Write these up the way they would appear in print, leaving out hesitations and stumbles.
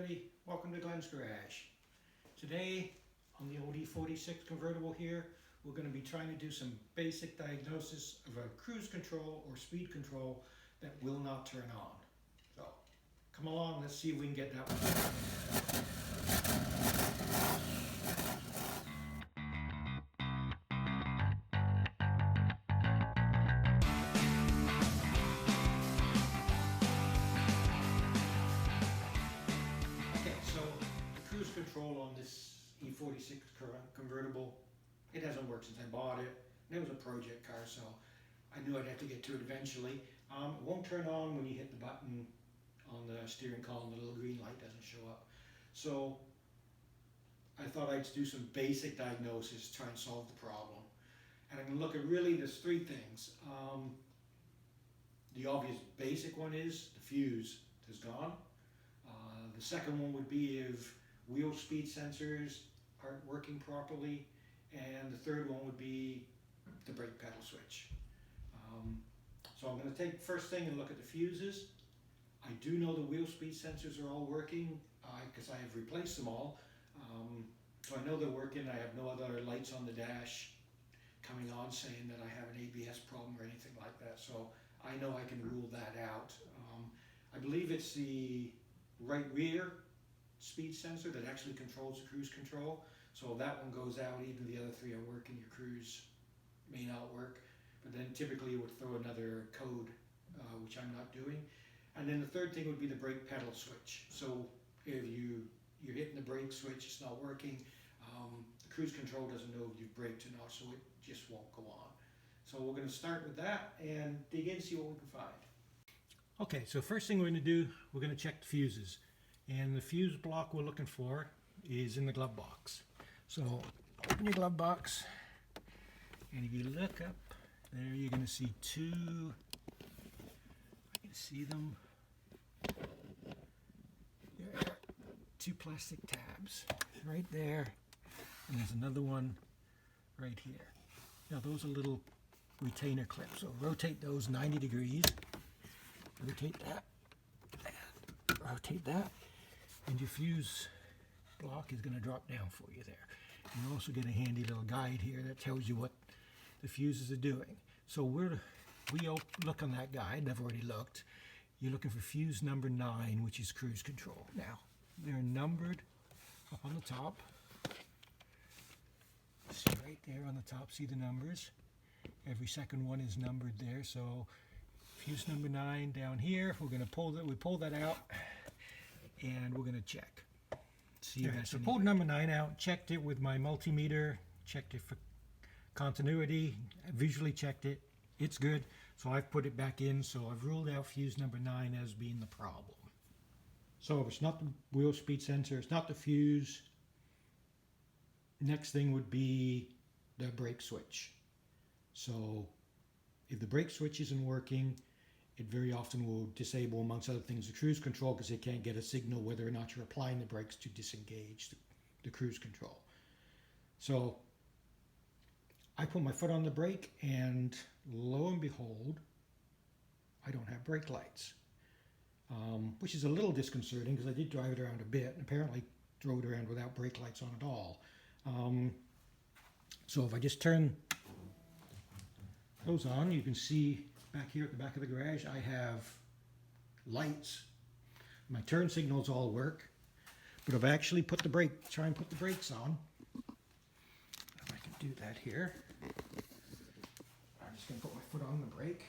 everybody, welcome to Glenn's Garage. Today on the old E46 convertible here, we're going to be trying to do some basic diagnosis of a cruise control or speed control that will not turn on. So come along, let's see if we can get that one. Control on this E46 convertible, it hasn't worked since I bought it. And it was a project car, so I knew I'd have to get to it eventually. It won't turn on when you hit the button on the steering column. The little green light doesn't show up. So I thought I'd do some basic diagnosis, try and solve the problem. And I'm going to look at there's three things. The obvious basic one is the fuse is gone. The second one would be if wheel speed sensors aren't working properly, and the third one would be the brake pedal switch. So I'm going to take first thing and look at the fuses. I do know the wheel speed sensors are all working because I have replaced them all. So I know they're working. I have no other lights on the dash coming on saying that I have an ABS problem or anything like that. So I know I can rule that out. I believe it's the right rear speed sensor that actually controls the cruise control. So if that one goes out, even the other three are working, your cruise may not work. But then typically it would throw another code, which I'm not doing. And then the third thing would be the brake pedal switch. So if you're hitting the brake switch, it's not working, the cruise control doesn't know if you've braked or not, so it just won't go on. So we're going to start with that and dig in, see what we can find. Okay, so first thing we're going to do, we're going to check the fuses. And the fuse block we're looking for is in the glove box. So open your glove box, and if you look up there, you're going to see two, I can see them, there, two plastic tabs right there, and there's another one right here. Now those are little retainer clips, so rotate those 90 degrees, rotate that, rotate that, and your fuse block is going to drop down for you there. You also get a handy little guide here that tells you what the fuses are doing. So we look on that guide, I've already looked. You're looking for fuse number 9, which is cruise control. Now, they're numbered up on the top. See right there on the top, see the numbers. Every second one is numbered there. So fuse number 9 down here, we're going to pull that. We pull that out, and we're going to check. See if that's so pulled number 9 out, checked it with my multimeter, checked it for continuity, visually checked it. It's good. So I've put it back in. So I've ruled out fuse number 9 as being the problem. So if it's not the wheel speed sensor, it's not the fuse. Next thing would be the brake switch. So if the brake switch isn't working, it very often will disable, amongst other things, the cruise control because it can't get a signal whether or not you're applying the brakes to disengage the cruise control. So I put my foot on the brake, and lo and behold, I don't have brake lights, which is a little disconcerting because I did drive it around a bit and apparently drove it around without brake lights on at all. So if I just turn those on, you can see back here at the back of the garage, I have lights. My turn signals all work, but if I actually try and put the brakes on, if I can do that here, I'm just going to put my foot on the brake.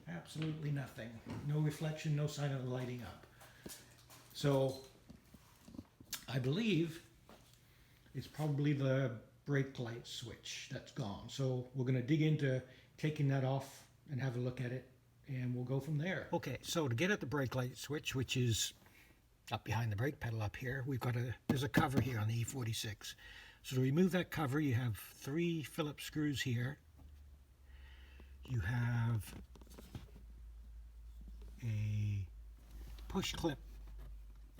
Absolutely nothing. No reflection, no sign of the lighting up. So I believe it's probably the brake light switch that's gone. So we're going to dig into taking that off and have a look at it, and we'll go from there. Okay, so to get at the brake light switch, which is up behind the brake pedal up here, there's a cover here on the E46. So to remove that cover, you have 3 Phillips screws here. You have a push clip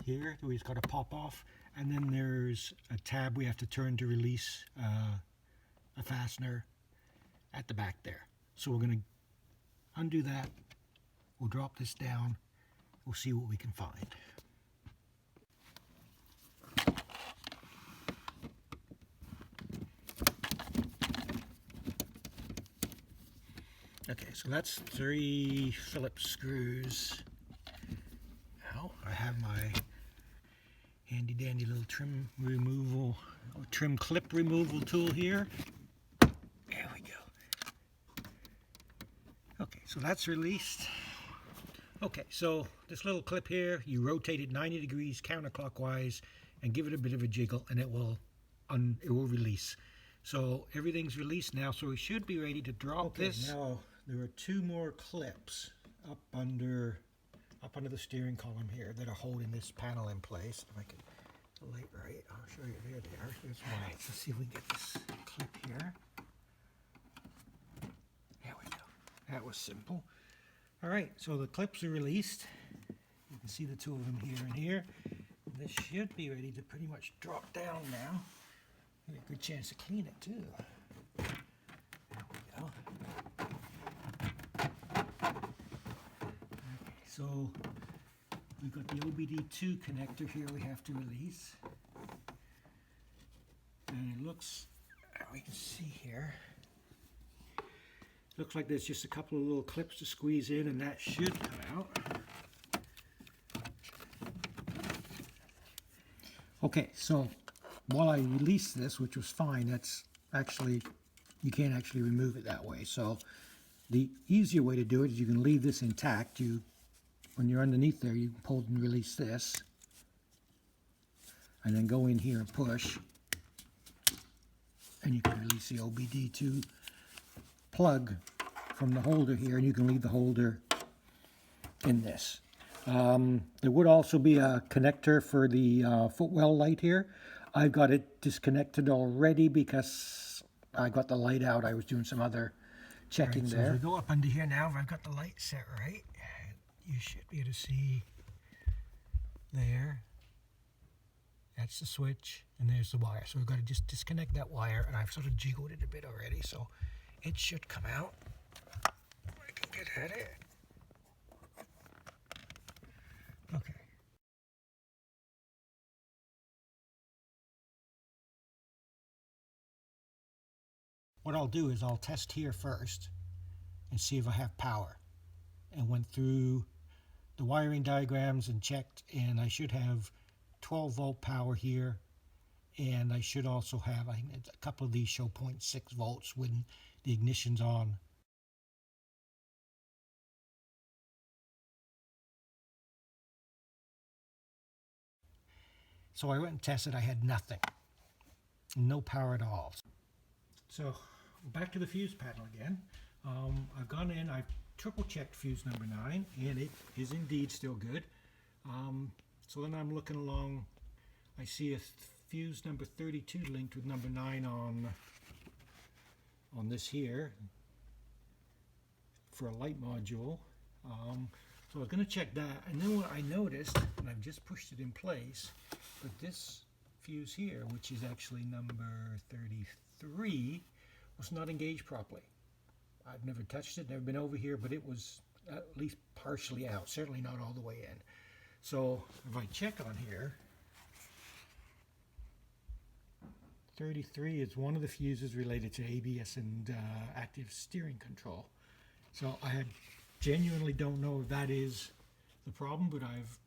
here that we've got to pop off. And then there's a tab we have to turn to release a fastener at the back there. So we're going to undo that. We'll drop this down. we'll see what we can find. Okay, so that's 3 Phillips screws. Now I have my handy dandy little trim removal, or trim clip removal tool here. There we go. Okay, so that's released. Okay, so this little clip here, you rotate it 90 degrees counterclockwise and give it a bit of a jiggle, and it will release. So everything's released now, so we should be ready to drop this. Now there are 2 more clips up under the steering column here that are holding this panel in place. If I can light right, I'll show you. There they are. There's one. Right, so see if we can get this clip here. There we go. That was simple. All right, so the clips are released. You can see the 2 of them here and here. This should be ready to pretty much drop down now. Get a good chance to clean it too. There we go. Okay, so we've got the OBD2 connector here we have to release. And it looks, we can see here, looks like there's just a couple of little clips to squeeze in, and that should come out. Okay, so while I released this, which was fine, that's actually, you can't actually remove it that way. So the easier way to do it is you can leave this intact. When you're underneath there, you can pull and release this, and then go in here and push, and you can release the OBD2 plug from the holder here, and you can leave the holder in this. There would also be a connector for the footwell light here. I've got it disconnected already because I got the light out. I was doing some other checking there. So as we go up under here now, if I've got the light set right, you should be able to see there. That's the switch, and there's the wire. So we've got to just disconnect that wire, and I've sort of jiggled it a bit already, so it should come out. I can get at it. Okay. What I'll do is I'll test here first and see if I have power, and went through the wiring diagrams and checked, and I should have 12 volt power here, and I should also have, I think a couple of these show 0.6 volts when the ignition's on. So I went and tested. I had nothing, no power at all. So back to the fuse panel again. I've gone in, I've triple checked fuse number 9, and it is indeed still good. So then I'm looking along, I see a fuse number 32 linked with number 9 on this here for a light module. So I was going to check that, and then what I noticed, and I've just pushed it in place, but this fuse here, which is actually number 33, was not engaged properly. I've never touched it, never been over here, but it was at least partially out, certainly not all the way in. So if I check on here, 33 is one of the fuses related to ABS and active steering control. So I genuinely don't know if that is the problem, but I've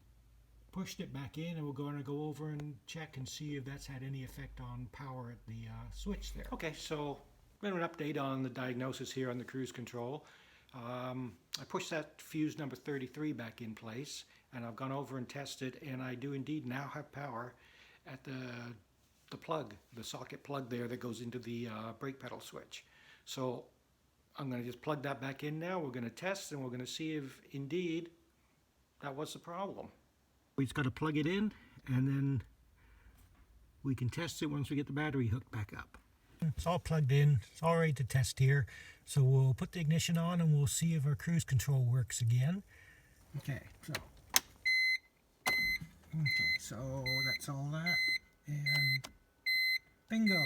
pushed it back in, and we're going to go over and check and see if that's had any effect on power at the switch there. Okay, so an update on the diagnosis here on the cruise control. I pushed that fuse number 33 back in place, and I've gone over and tested, and I do indeed now have power at the plug, the socket plug there that goes into the brake pedal switch. So I'm going to just plug that back in now. We're going to test, and we're going to see if indeed that was the problem. We've got to plug it in, and then we can test it once we get the battery hooked back up. It's all plugged in. It's all ready to test here. So we'll put the ignition on, and we'll see if our cruise control works again. Okay, so that's all that, and bingo!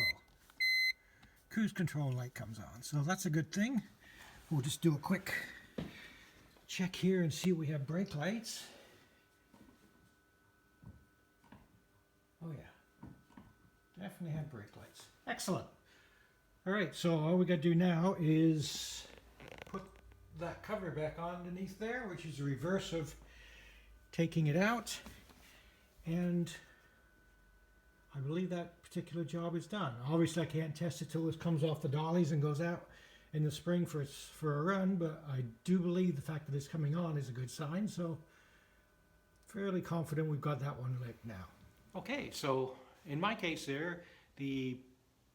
Cruise control light comes on. So that's a good thing. We'll just do a quick check here and see if we have brake lights. Oh yeah, definitely had brake lights. Excellent. All right, so all we got to do now is put that cover back on underneath there, which is the reverse of taking it out, and I believe that particular job is done. Obviously I can't test it till it comes off the dollies and goes out in the spring for a run, but I do believe the fact that it's coming on is a good sign, so fairly confident we've got that one lit now. Okay, so in my case there, the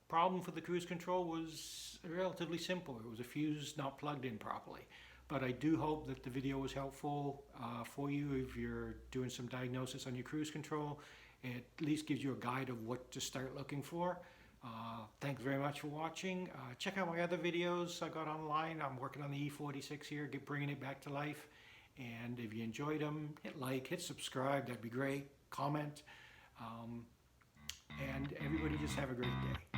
problem for the cruise control was relatively simple. It was a fuse not plugged in properly. But I do hope that the video was helpful for you if you're doing some diagnosis on your cruise control. It at least gives you a guide of what to start looking for. Thanks very much for watching. Check out my other videos I got online. I'm working on the E46 here, bringing it back to life. And if you enjoyed them, hit like, hit subscribe, that'd be great. Comment. And everybody just have a great day.